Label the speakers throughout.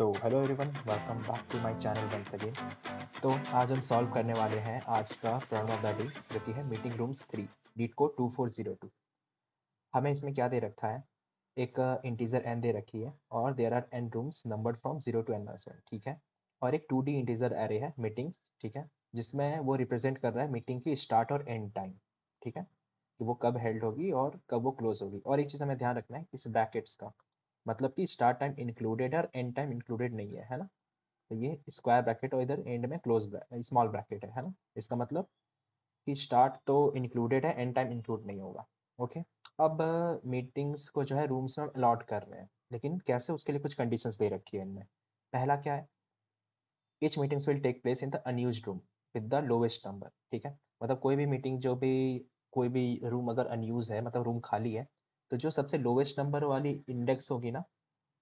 Speaker 1: So hello everyone, welcome back to my channel once again. तो आज हम solve करने वाले हैं आज का प्रॉब्लम ऑफ द डे, जो कि है मीटिंग रूम्स 3, नीट कोड 2402। हमें इसमें क्या दे रखा है? एक इंटीजर n दे रखी है और there are n rooms numbered from 0 to n-1, ठीक है। और एक 2D इंटीजर एरे है मीटिंग्स, ठीक है, जिसमें वो रिप्रेजेंट कर रहा है मीटिंग की स्टार्ट और एंड टाइम, ठीक है, कि वो कब हेल्ड होगी और कब वो क्लोज होगी। और एक चीज़ हमें ध्यान रखना है इस ब्रैकेट्स का, मतलब कि स्टार्ट टाइम इंक्लूडेड है और एंड टाइम इंक्लूडेड नहीं है ना। तो ये स्क्वायर ब्रैकेट और इधर एंड में क्लोज स्मॉल ब्रैकेट है ना। इसका मतलब कि स्टार्ट तो इंक्लूडेड है, एंड टाइम इंक्लूड नहीं होगा। ओके। अब मीटिंग्स को जो है रूम्स में अलॉट कर रहे हैं, लेकिन कैसे, उसके लिए कुछ कंडीशंस दे रखी है इनमें। पहला क्या है? Each meetings will take place in the unused room with the lowest number, ठीक है। मतलब कोई भी मीटिंग, जो भी कोई भी रूम अगर अनयूज है, मतलब रूम खाली है, तो जो सबसे लोवेस्ट नंबर वाली इंडेक्स होगी ना,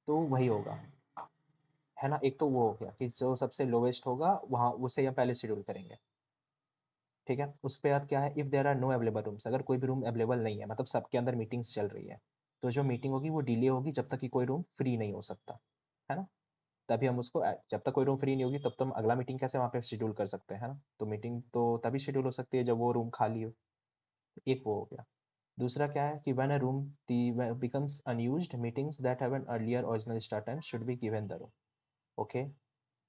Speaker 1: तो वही होगा, है ना। एक तो वो हो गया कि जो सबसे लोवेस्ट होगा वहाँ उसे हम पहले शेड्यूल करेंगे, ठीक है। उस पे बाद क्या है, if there are no available rooms, अगर कोई भी रूम अवेलेबल नहीं है, मतलब सबके अंदर मीटिंग्स चल रही है, तो जो मीटिंग होगी वो डिले होगी जब तक कि कोई रूम फ्री नहीं हो सकता, है ना। तभी हम उसको जब तक कोई रूम फ्री नहीं होगी तब तो हम अगला मीटिंग कैसे वहाँ पे शेड्यूल कर सकते हैं, है ना। तो मीटिंग तो तभी शेड्यूल हो सकती है जब वो रूम खाली हो। एक वो हो गया। दूसरा क्या है कि when a room becomes unused, meetings that have an earlier original start time should be given the room. Okay.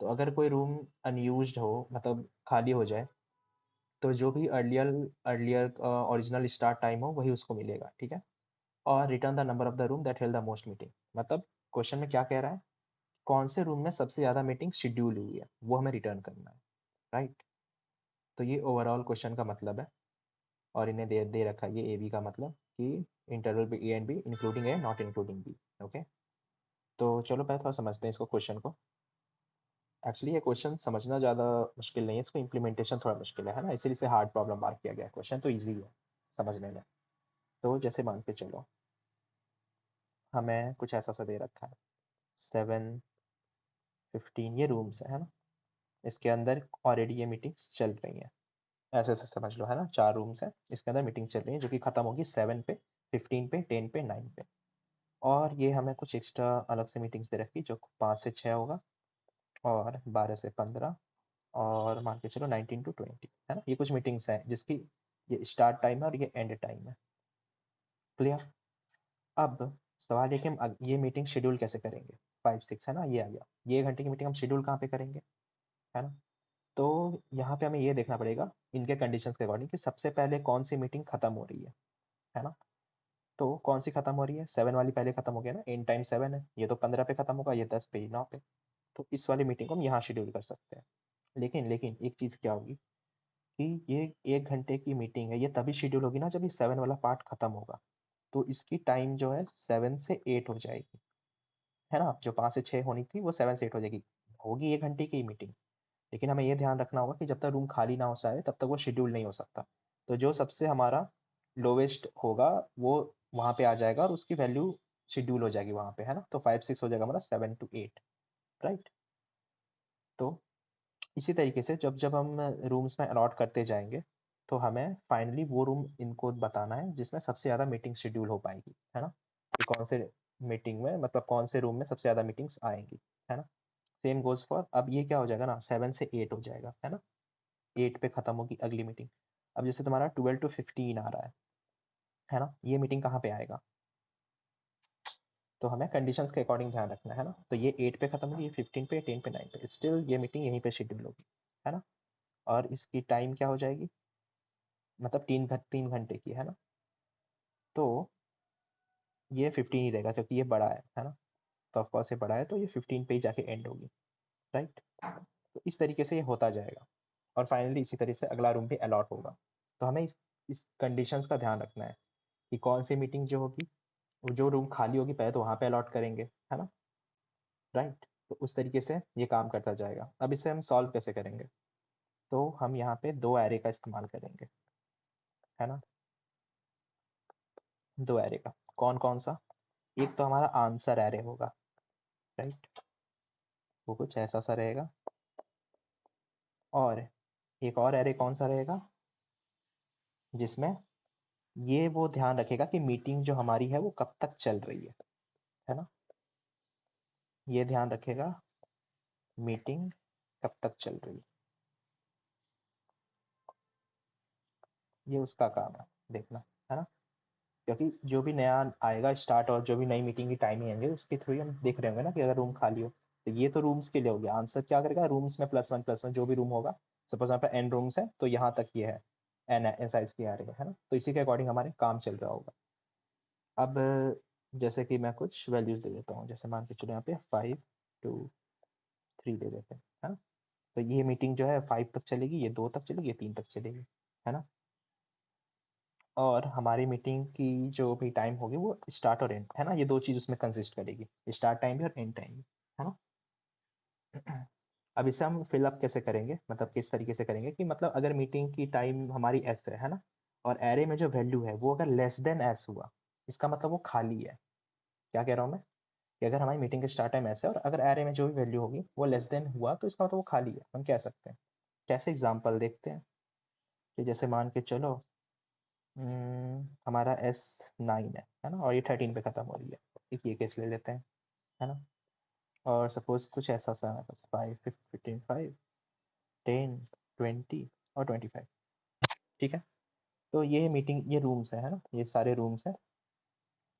Speaker 1: तो अगर कोई रूम अनयूज्ड हो, मतलब खाली हो जाए, तो जो भी earlier earlier original start time हो वही उसको मिलेगा, ठीक है। और return the number of the room that held the most meeting, मतलब क्वेश्चन में क्या कह रहा है, कौन से रूम में सबसे ज़्यादा मीटिंग शेड्यूल हुई है वो हमें रिटर्न करना है, राइट। तो ये ओवरऑल क्वेश्चन का मतलब है। और इन्हें दे दे रखा है ये ए बी का मतलब कि इंटरवल पे A and B including A not including B. Okay. तो चलो पहले थोड़ा समझते हैं इसको, क्वेश्चन को। एक्चुअली ये क्वेश्चन समझना ज़्यादा मुश्किल नहीं है, इसको इम्प्लीमेंटेशन थोड़ा मुश्किल है ना, इसीलिए इसे हार्ड प्रॉब्लम मार्क किया गया है। क्वेश्चन तो ईजी है समझने में। तो जैसे मान के चलो, हमें कुछ ऐसा सा दे रखा है, 7, 15 ये रूम्स है ना। इसके अंदर ऑलरेडी ये मीटिंग्स चल रही हैं, ऐसे ऐसे समझ लो, है ना। 4 रूम्स हैं, इसके अंदर मीटिंग चल रही है जो कि खत्म होगी 7 पे, 15 पे, 10 पे, 9 पे। और ये हमें कुछ एक्स्ट्रा अलग से मीटिंग्स दे रखी जो 5 से 6 होगा, और 12 से 15, और मान के चलो 19 to 20, है ना। ये कुछ मीटिंग्स हैं जिसकी ये स्टार्ट टाइम है और ये एंड टाइम है। क्लियर। अब सवाल है कि हम ये मीटिंग शेड्यूल कैसे करेंगे। 5, 6 है ना, ये आ गया। ये 1 घंटे की मीटिंग हम शेड्यूल कहाँ पे करेंगे, है ना। तो यहाँ पे हमें ये देखना पड़ेगा इनके कंडीशंस के अकॉर्डिंग कि सबसे पहले कौन सी मीटिंग खत्म हो रही है ना। तो कौन सी खत्म हो रही है, 7 वाली पहले खत्म हो गया ना, एंड टाइम 7 है, ये तो 15 पे खत्म होगा, ये 10 पे, 9 पे। तो इस वाली मीटिंग को हम यहाँ शेड्यूल कर सकते हैं। लेकिन लेकिन एक चीज़ क्या होगी कि ये 1 घंटे की मीटिंग है, ये तभी शेड्यूल होगी ना जब ये 7 वाला पार्ट खत्म होगा। तो इसकी टाइम जो है 7 से 8 हो जाएगी, है ना। जो 5 से 6 होनी थी वो 7 से 8 हो जाएगी, होगी 1 घंटे की मीटिंग। लेकिन हमें ये ध्यान रखना होगा कि जब तक रूम खाली ना हो जाए तब तक वो शेड्यूल नहीं हो सकता। तो जो सबसे हमारा लोवेस्ट होगा वो वहाँ पे आ जाएगा और उसकी वैल्यू शेड्यूल हो जाएगी वहाँ पे, है ना। तो 5, 6 हो जाएगा हमारा 7 to 8, राइट। तो इसी तरीके से जब जब हम रूम्स में अलॉट करते जाएंगे, तो हमें फाइनली वो रूम इनको बताना है जिसमें सबसे ज़्यादा मीटिंग शेड्यूल हो पाएगी, है ना। कि कौन से मीटिंग में, मतलब कौन से रूम में सबसे ज़्यादा मीटिंग्स आएंगी, है ना। सेम गोज फॉर, अब ये क्या हो जाएगा ना, 7 से 8 हो जाएगा, है ना। 8 पे खत्म होगी अगली मीटिंग। अब जैसे तुम्हारा 12 to 15 आ रहा है ना, ये मीटिंग कहाँ पे आएगा। तो हमें कंडीशंस के अकॉर्डिंग ध्यान रखना है ना। तो ये 8 पे खत्म होगी, ये 15 पे, 10 पे, 9 पे, स्टिल ये मीटिंग यहीं पे शेड्यूल होगी, है ना। और इसकी टाइम क्या हो जाएगी, मतलब 3 घंटे की, है ना। तो ये 15 ही रहेगा क्योंकि ये बड़ा है ना। तो ऑफकोर्स ये बड़ा है तो ये 15 पे ही जाके एंड होगी, राइट। तो इस तरीके से ये होता जाएगा और फाइनली इसी तरह से अगला रूम भी अलॉट होगा। तो हमें इस कंडीशंस का ध्यान रखना है कि कौन सी मीटिंग जो होगी, वो जो रूम खाली होगी पहले तो वहाँ पे अलॉट करेंगे, है ना, राइट। तो उस तरीके से ये काम करता जाएगा। अब इसे हम सॉल्व कैसे करेंगे, तो हम यहाँ पे 2 एरे का इस्तेमाल करेंगे, है ना। 2 एरे का कौन कौन सा, एक तो हमारा आंसर एरे होगा, राइट, वो कुछ ऐसा सा रहेगा। और एक और एरे कौन सा रहेगा, जिसमें ये वो ध्यान रखेगा कि मीटिंग जो हमारी है वो कब तक चल रही है ना। ये ध्यान रखेगा मीटिंग कब तक चल रही है, ये उसका काम है देखना, है ना। क्योंकि जो भी नया आएगा स्टार्ट और जो भी नई मीटिंग की टाइमिंग आएंगे उसके थ्रू ही हम देख रहे होंगे ना कि अगर रूम खाली हो, तो ये तो रूम्स के लिए हो गया। आंसर क्या करेगा, रूम्स में +1 जो भी रूम होगा, सपोज यहाँ पे n रूम्स है तो यहाँ तक ये है, n साइज की आ रही है ना, तो इसी के अकॉर्डिंग हमारे काम चल रहा होगा। अब जैसे कि मैं कुछ वैल्यूज दे देता हूँ, जैसे मान के चलो यहाँ पे 5 2 3 दे देते हैं, है ना। तो ये मीटिंग जो है 5 तक चलेगी, ये 2 तक चलेगी, ये 3 तक चलेगी, है ना। और हमारी मीटिंग की जो भी टाइम होगी वो स्टार्ट और एंड, है ना, ये दो चीज उसमें कंसिस्ट करेगी, स्टार्ट टाइम भी और एंड टाइम भी, है ना। अब इसे हम फिलअप कैसे करेंगे, मतलब किस तरीके से करेंगे कि मतलब अगर मीटिंग की टाइम हमारी एस है ना, और एरे में जो वैल्यू है वो अगर लेस देन एस हुआ, इसका मतलब वो खाली है। क्या कह रहा हूँ मैं, कि अगर हमारी मीटिंग का स्टार्ट टाइम ऐसे है और अगर एरे में जो भी वैल्यू होगी वो लेस देन हुआ तो इसका मतलब वो खाली है, हम कह सकते हैं। कैसे एग्जांपल देखते हैं, कि जैसे मान के चलो हमारा S9 है ना, और ये 13 पे खत्म हो रही है, एक ये केस ले लेते हैं, है ना। और सपोज कुछ ऐसा सा है बस 5 15 5 10 20 और 25, ठीक है। तो ये मीटिंग, ये रूम्स है ना, ये सारे रूम्स हैं।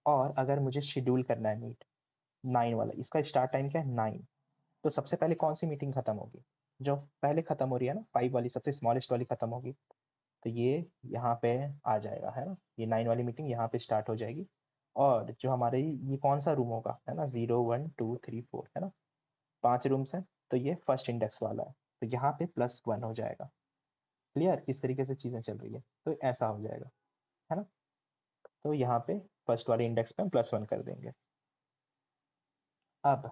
Speaker 1: और अगर मुझे शेड्यूल करना है मीट 9 वाला, इसका स्टार्ट टाइम क्या है 9, तो सबसे पहले कौन सी मीटिंग खत्म होगी, जो पहले खत्म हो रही है ना 5 वाली, सबसे स्मॉलेस्ट वाली खत्म होगी, तो ये यहाँ पे आ जाएगा, है ना। ये 9 वाली मीटिंग यहाँ पे स्टार्ट हो जाएगी। और जो हमारे ये कौन सा रूम होगा, है ना, 0 1 2 3 4, है ना, 5 रूम्स हैं, तो ये फर्स्ट इंडेक्स वाला है, तो यहाँ पे +1 हो जाएगा। क्लियर किस तरीके से चीज़ें चल रही है, तो ऐसा हो जाएगा, है ना। तो यहाँ पे फर्स्ट वाले इंडेक्स पे हम +1 कर देंगे। अब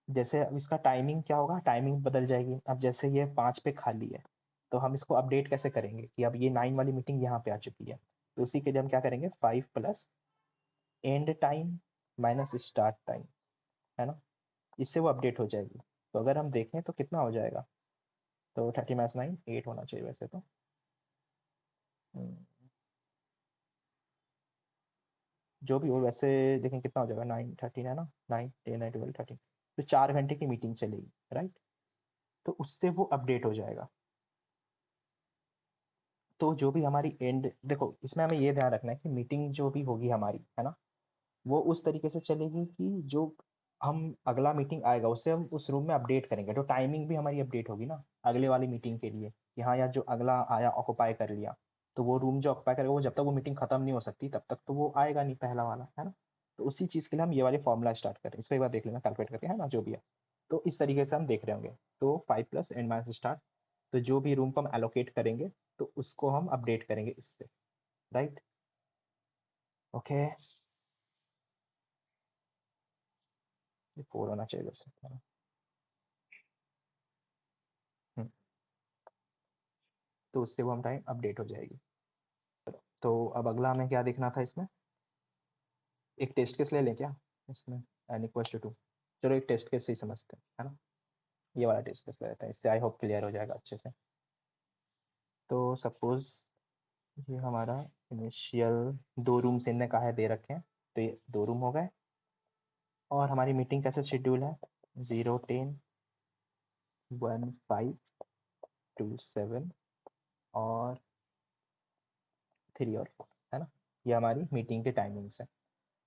Speaker 1: जैसे अब इसका टाइमिंग क्या होगा, टाइमिंग बदल जाएगी। अब जैसे ये 5 पे खाली है, तो हम इसको अपडेट कैसे करेंगे कि अब ये 9 वाली मीटिंग यहाँ पे आ चुकी है, तो उसी के लिए हम क्या करेंगे, 5 plus and time minus start time, है ना, इससे वो अपडेट हो जाएगी। तो अगर हम देखें तो कितना हो जाएगा, तो 30 - 9 8 होना चाहिए वैसे तो। हम्म, जो भी हो वैसे, देखें कितना हो जाएगा, 9 13 है ना, 9 10 11 12 13, तो 4 घंटे की मीटिंग चलेगी, राइट। तो उससे वो अपडेट हो जाएगा। तो जो भी हमारी एंड, देखो इसमें हमें ये ध्यान रखना है कि मीटिंग जो भी होगी हमारी, है ना, वो उस तरीके से चलेगी कि जो हम अगला मीटिंग आएगा उससे हम उस रूम में अपडेट करेंगे, तो टाइमिंग भी हमारी अपडेट होगी ना अगले वाली मीटिंग के लिए। यहाँ या जो अगला आया ऑक्युपाई कर लिया, तो वो रूम जो ऑक्युपाई करेगा वो जब तक वो मीटिंग खत्म नहीं हो सकती तब तक तो वो आएगा नहीं पहला वाला, है ना। तो उसी चीज़ के लिए हम ये वाले फॉर्मूला स्टार्ट करें, इसको एक बार देख लेना कैलकुलेट करके, है ना, जो भी है। तो इस तरीके से हम देख रहे होंगे, तो 5 प्लस एंड माइनस स्टार्ट, तो जो भी रूम को हम एलोकेट करेंगे तो उसको हम अपडेट करेंगे इससे, राइट। ओके, ये 4 होना चाहिए वैसे, है ना। हम्म, तो उससे वो हम टाइम अपडेट हो जाएगी। तो अब अगला हमें क्या देखना था इसमें, एक टेस्ट केस ले लें क्या इसमें, n = 2। चलो एक टेस्ट केस से ही समझते हैं, है ना। ये वाला टेस्ट केस ले लेते हैं, इससे आई होप क्लियर हो जाएगा अच्छे से। तो सपोज ये हमारा इनिशियल 2 रूम्स इनने कहा है दे रखे हैं, तो ये 2 रूम हो गए। और हमारी मीटिंग कैसे शेड्यूल है, 0 10 1 5 2 7 और 3 और 4, है ना। ये हमारी मीटिंग के टाइमिंग्स है।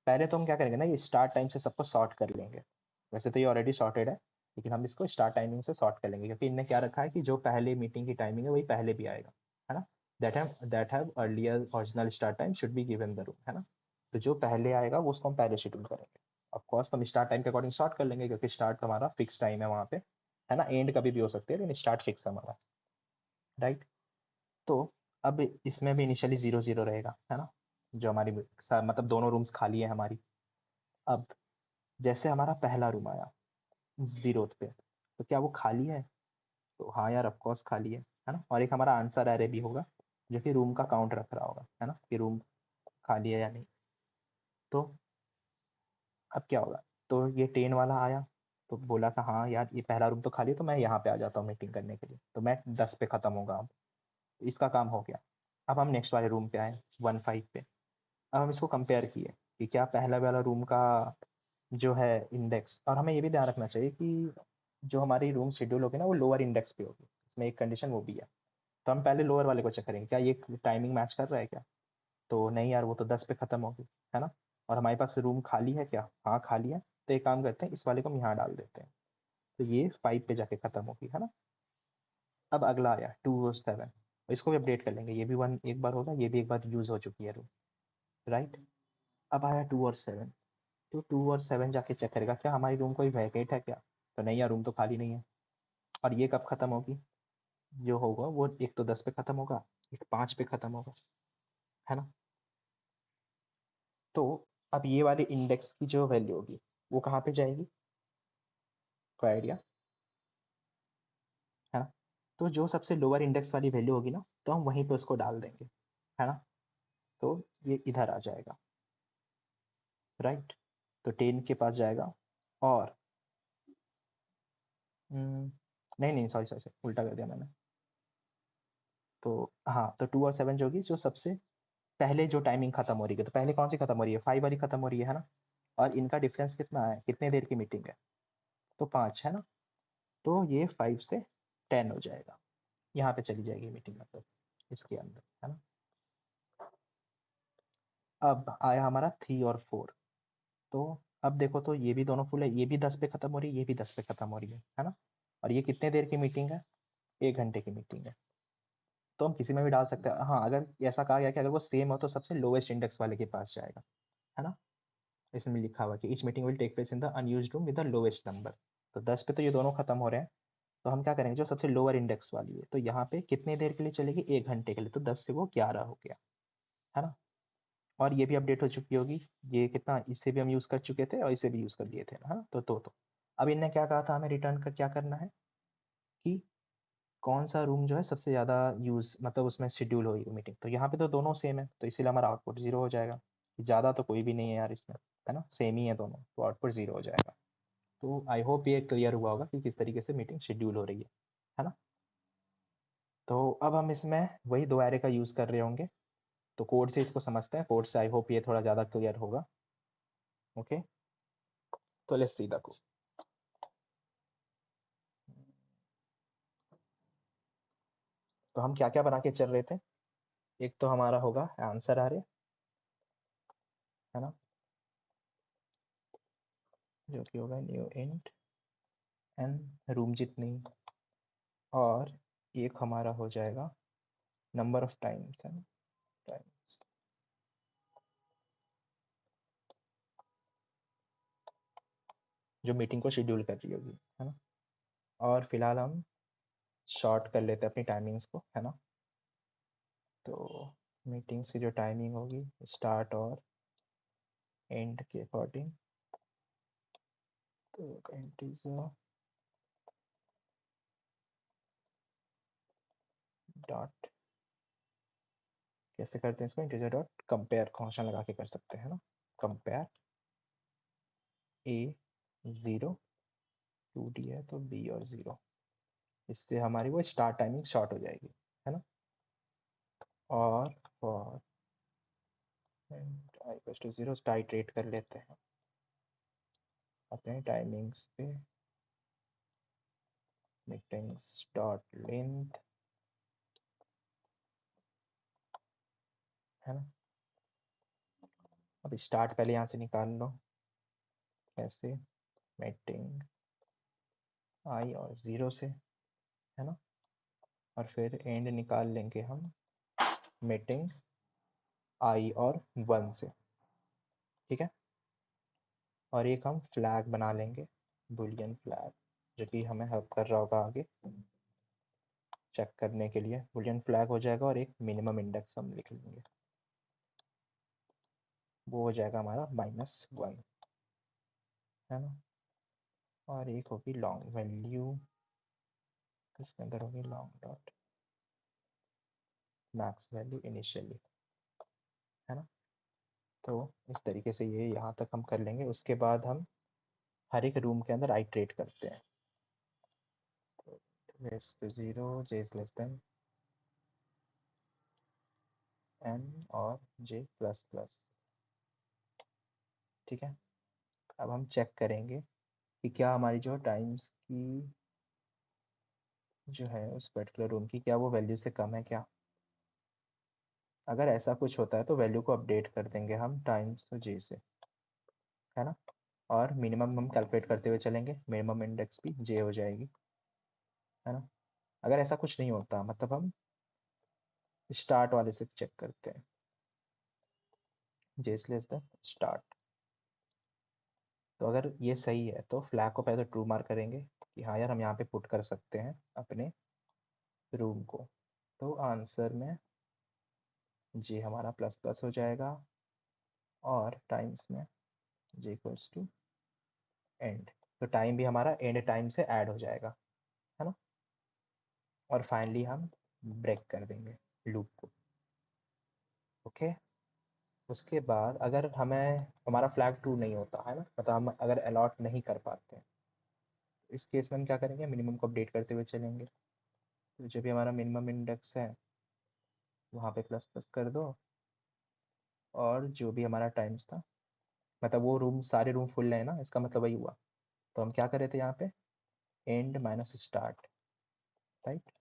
Speaker 1: पहले तो हम क्या करेंगे ना, ये स्टार्ट टाइम से सबको सॉर्ट कर लेंगे। वैसे तो ये ऑलरेडी सॉर्टेड है, लेकिन हम इसको स्टार्ट टाइमिंग से सॉर्ट कर लेंगे, क्योंकि इनने क्या रखा है कि जो पहले मीटिंग की टाइमिंग है वही पहले भी आएगा, है ना। That have earlier original start time should be given the room, है ना। तो जो पहले आएगा वो उसको हम पहले शेड्यूल करेंगे। ऑफ कोर्स हम स्टार्ट टाइम के अकॉर्डिंग स्टार्ट कर लेंगे, क्योंकि स्टार्ट हमारा फिक्स टाइम है वहाँ पे, है ना। एंड कभी भी हो सकती है लेकिन स्टार्ट फिक्स है हमारा, राइट। तो अब इसमें भी इनिशियली 0 0 रहेगा, है ना, जो हमारी मतलब दोनों रूम्स खाली है हमारी। अब जैसे हमारा पहला रूम आया 0 पे, तो क्या वो खाली है, तो हाँ यार ऑफ कोर्स खाली है ना। और एक हमारा आंसर एरे भी होगा जो कि रूम का काउंट रख रहा होगा, है ना, कि रूम खाली है या नहीं। तो अब क्या होगा, तो ये 10 वाला आया, तो बोला था हाँ यार ये पहला रूम तो खाली है, तो मैं यहाँ पे आ जाता हूँ मीटिंग करने के लिए, तो मैं 10 पे खत्म होगा अब, इसका काम हो गया। अब हम नेक्स्ट वाले रूम पे आए 1 5 पे। अब हम इसको कंपेयर किए कि क्या पहला वाला रूम का जो है इंडेक्स, और हमें ये भी ध्यान रखना चाहिए कि जो हमारी रूम शेड्यूल होगी ना वो लोअर इंडेक्स पे होगी, इसमें एक कंडीशन वो भी है। तो हम पहले लोअर वाले को चेक करेंगे क्या ये टाइमिंग मैच कर रहा है क्या। तो नहीं यार, वो तो 10 पे ख़त्म होगी, है ना। और हमारे पास रूम खाली है क्या, हाँ खाली है। तो एक काम करते हैं, इस वाले को हम यहाँ डाल देते हैं, तो ये 5 पे जाके ख़त्म होगी, है ना। अब अगला आया 2 और 7, इसको भी अपडेट कर लेंगे, ये भी 1 एक बार होगा, ये भी एक बार यूज़ हो चुकी है रूम, राइट। अब आया 2 और 7, तो 2 और 7 जाके चेक करेगा क्या हमारी रूम कोई वैकेट है क्या। तो नहीं यार, रूम तो खाली नहीं है। और ये कब ख़त्म होगी, जो होगा वो एक तो 10 पे ख़त्म होगा, एक 5 पे ख़त्म होगा, है ना। तो अब ये वाले इंडेक्स की जो वैल्यू होगी वो कहाँ पे जाएगी, कोई आइडिया, है ना। तो जो सबसे लोअर इंडेक्स वाली वैल्यू होगी ना, तो हम वहीं पे उसको डाल देंगे, है ना। तो ये इधर आ जाएगा, राइट। तो 10 के पास जाएगा। और नहीं नहीं, सॉरी सॉरी सॉरी, उल्टा कर दिया मैंने। तो हाँ, तो 2 और 7 जो होगी, जो सबसे पहले जो टाइमिंग खत्म हो रही है, तो पहले कौन सी खत्म हो रही है, 5 वाली खत्म हो रही है ना। और इनका डिफरेंस कितना है, कितने देर की मीटिंग है, तो 5, है ना। तो ये 5 से 10 हो जाएगा, यहाँ पे चली जाएगी मीटिंग, मतलब इसके अंदर, है ना। अब आया हमारा 3 और 4। तो अब देखो, तो ये भी दोनों फुल है, ये भी 10 पे खत्म हो रही है, ये भी 10 पे खत्म हो रही है ना। और ये कितने देर की मीटिंग है, 1 घंटे की मीटिंग है। तो हम किसी में भी डाल सकते हैं, हाँ अगर ऐसा कहा गया कि अगर वो सेम हो तो सबसे लोवेस्ट इंडेक्स वाले के पास जाएगा, है ना। इसमें लिखा हुआ है कि each meeting will take place in the unused room with the lowest number. तो 10 पे तो ये दोनों खत्म हो रहे हैं। तो हम क्या करेंगे, जो सबसे लोअर इंडेक्स वाली है, तो यहाँ पे कितने देर के लिए चलेगी, 1 घंटे के लिए, तो 10 से वो 11 हो गया, है ना। और ये भी अपडेट हो चुकी होगी, ये कितना, इससे भी हम यूज़ कर चुके थे और इसे भी यूज़ कर लिए थे, है ना। तो अब इनने क्या कहा था, हमें रिटर्न कर क्या करना है, कि कौन सा रूम जो है सबसे ज़्यादा यूज़, मतलब उसमें शेड्यूल हुई मीटिंग। तो यहाँ पे तो दोनों सेम है, तो इसीलिए हमारा आउटपुट 0 हो जाएगा। ज़्यादा तो कोई भी नहीं है यार इसमें, है ना, सेम ही है दोनों, तो आउटपुट 0 हो जाएगा। तो आई होप ये क्लियर हुआ होगा कि किस तरीके से मीटिंग शेड्यूल हो रही है ना। तो अब हम इसमें वही 2 एरे का यूज़ कर रहे होंगे। तो कोड से इसको समझते हैं, कोड से आई होप ये थोड़ा ज़्यादा क्लियर होगा। ओके, तो लेट्स सी द कोड। तो हम क्या क्या बना के चल रहे थे, एक तो हमारा होगा आंसर आ रहे, है ना, जो कि होगा न्यू इंट एन रूम जितनी। और एक हमारा हो जाएगा नंबर ऑफ टाइम्स, है ना, टाइम्स, जो मीटिंग को शेड्यूल कर रही होगी, है ना। और फिलहाल हम शॉर्ट कर लेते हैं अपनी टाइमिंग्स को, है ना। तो मीटिंग्स की जो टाइमिंग होगी स्टार्ट और एंड के अकॉर्डिंग, तो इंटीजर डॉट, कैसे करते हैं इसको, इंटीजर डॉट कंपेयर फंक्शन लगा के कर सकते हैं ना, कंपेयर ए 0 2D है तो बी और 0, इससे हमारी वो स्टार्ट टाइमिंग शॉर्ट हो जाएगी, है ना। और for I equals to 0 iterate कर लेते हैं अपने टाइमिंग्स पे, मीटिंग्स डॉट लेंथ, है ना। अब स्टार्ट पहले यहाँ से निकाल लो, कैसे, मीटिंग आई और 0 से, है ना। और फिर एंड निकाल लेंगे हम मीटिंग आई और 1 से, ठीक है। और एक हम फ्लैग बना लेंगे, बुलियन फ्लैग, जो कि हमें हेल्प कर रहा होगा आगे चेक करने के लिए, बुलियन फ्लैग हो जाएगा। और एक मिनिमम इंडेक्स हम लिख लेंगे, वो हो जाएगा हमारा -1, है ना। और एक होगी लॉन्ग वैल्यू, इसके अंदर होगी long dot max value initially, है ना। तो इस तरीके से ये यहाँ तक हम कर लेंगे, उसके बाद हम हर एक रूम के अंदर आइट्रेट करते हैं। तो 0 j is less than n और j प्लस प्लस, ठीक है। अब हम चेक करेंगे कि क्या हमारी जो टाइम्स की जो है उस पर्टिकुलर रूम की क्या वो वैल्यू से कम है क्या। अगर ऐसा कुछ होता है तो वैल्यू को अपडेट कर देंगे हम टाइम्स जे से, है ना। और मिनिमम हम कैलकुलेट करते हुए चलेंगे, मिनिमम इंडेक्स भी जे हो जाएगी, है ना। अगर ऐसा कुछ नहीं होता मतलब हम स्टार्ट वाले से चेक करते हैं, जे लेस देन स्टार्ट। तो अगर ये सही है तो फ्लैग को पहले तो ट्रू मार्क करेंगे कि हाँ यार हम यहाँ पे पुट कर सकते हैं अपने रूम को। तो आंसर में जी हमारा प्लस प्लस हो जाएगा और टाइम्स में जी इक्वल्स टू एंड। तो टाइम भी हमारा एंड टाइम से ऐड हो जाएगा, है ना। और फाइनली हम ब्रेक कर देंगे लूप को। ओके। उसके बाद अगर हमें हमारा फ्लैग ट्रू नहीं होता है ना, मतलब हम अगर अलॉट नहीं कर पाते हैं, तो इस केस में हम क्या करेंगे, मिनिमम को अपडेट करते हुए चलेंगे। तो जो भी हमारा मिनिमम इंडेक्स है वहाँ पे प्लस प्लस कर दो, और जो भी हमारा टाइम्स था, मतलब वो रूम सारे रूम फुल है ना, इसका मतलब वही हुआ। तो हम क्या कर रहे थे यहाँ पे, एंड माइनस स्टार्ट, राइट,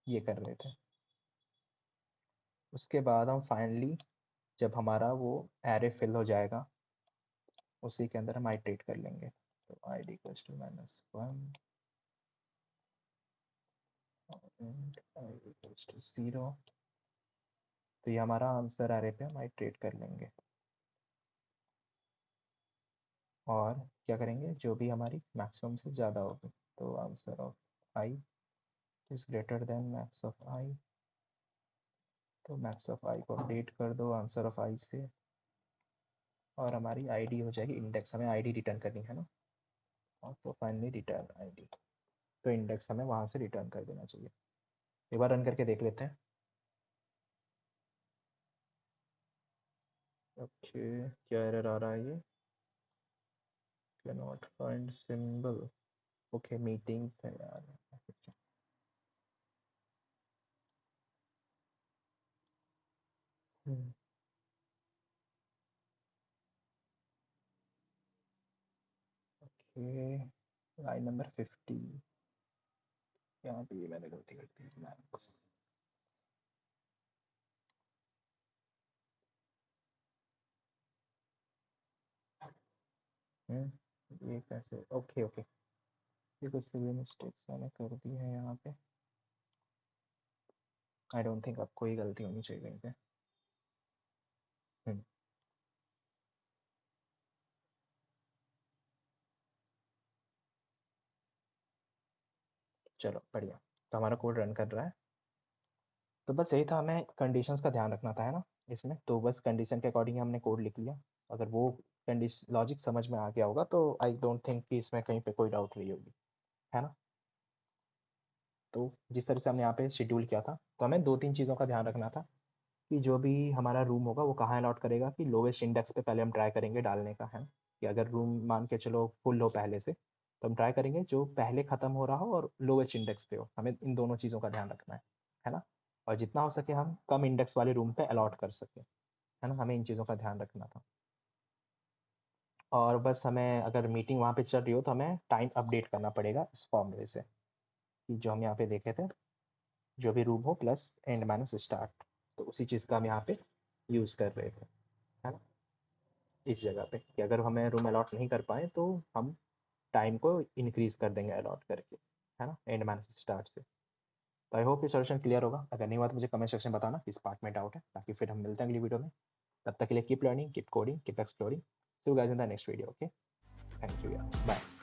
Speaker 1: ये कर रहे थे। उसके बाद हम फाइनली जब हमारा वो एरे फिल हो जाएगा उसी के अंदर हम आइट्रेट कर लेंगे। तो I D equals to -1 and I equals to 0। तो ये हमारा आंसर एरे पे हम आइट्रेट कर लेंगे, और क्या करेंगे जो भी हमारी मैक्सिमम से ज़्यादा होगी। तो answer of I is greater than max of I. तो मैक्स ऑफ आई को अपडेट कर दो आंसर ऑफ आई से, और हमारी आईडी हो जाएगी इंडेक्स, हमें आईडी रिटर्न करनी है ना। और तो फाइनली रिटर्न आईडी, तो इंडेक्स हमें वहाँ से रिटर्न कर देना चाहिए। एक बार रन करके देख लेते हैं। ओके, क्या एरर आ रहा है ये, can not find symbol. Okay meetings है यार। ओके, लाइन नंबर 50, यहाँ पे ये मैंने गलती कर दी, मैक्स। ये कैसे, ओके ओके, ये कुछ सिविल मिस्टेक्स मैंने कर दी है यहाँ पे। आई डोंट थिंक अब कोई गलती होनी चाहिए कहीं पे। हम्म, चलो बढ़िया। तो हमारा कोड रन कर रहा है। तो बस यही था, हमें कंडीशंस का ध्यान रखना था, है ना। इसमें तो बस कंडीशन के अकॉर्डिंग हमने कोड लिख लिया। अगर वो कंडीशन लॉजिक समझ में आ गया होगा तो आई डोंट थिंक कि इसमें कहीं पे कोई डाउट रही होगी, है ना। तो जिस तरह से हमने यहाँ पे शेड्यूल किया था, तो हमें दो तीन चीज़ों का ध्यान रखना था कि जो भी हमारा रूम होगा वो कहाँ अलॉट करेगा, कि लोवेस्ट इंडेक्स पे पहले हम ट्राई करेंगे डालने का, है ना। कि अगर रूम मान के चलो फुल हो पहले से, तो हम ट्राई करेंगे जो पहले ख़त्म हो रहा हो और लोवेस्ट इंडेक्स पे हो, हमें इन दोनों चीज़ों का ध्यान रखना है ना। और जितना हो सके हम कम इंडेक्स वाले रूम पे अलॉट कर सकें, है ना, हमें इन चीज़ों का ध्यान रखना था। और बस हमें अगर मीटिंग वहाँ पे चल रही हो तो हमें टाइम अपडेट करना पड़ेगा इस फॉर्मूले से, कि जो हम यहाँ पे देखे थे, जो भी रूम हो प्लस एंड माइनस स्टार्ट, तो उसी चीज़ का हम यहाँ पे यूज़ कर रहे थे, है ना, इस जगह पे, कि अगर हमें रूम अलॉट नहीं कर पाए तो हम टाइम को इंक्रीज कर देंगे अलॉट करके, है ना, एंड माइनस स्टार्ट से। तो आई होप ये सॉल्यूशन क्लियर होगा। अगर नहीं हुआ तो मुझे कमेंट सेक्शन में बताना किस पार्ट में डाउट है, ताकि फिर हम मिलते हैं अगली वीडियो में। तब तक के लिए keep learning, keep coding, keep exploring. See you guys in the next video. Okay, thank you यार, बाय।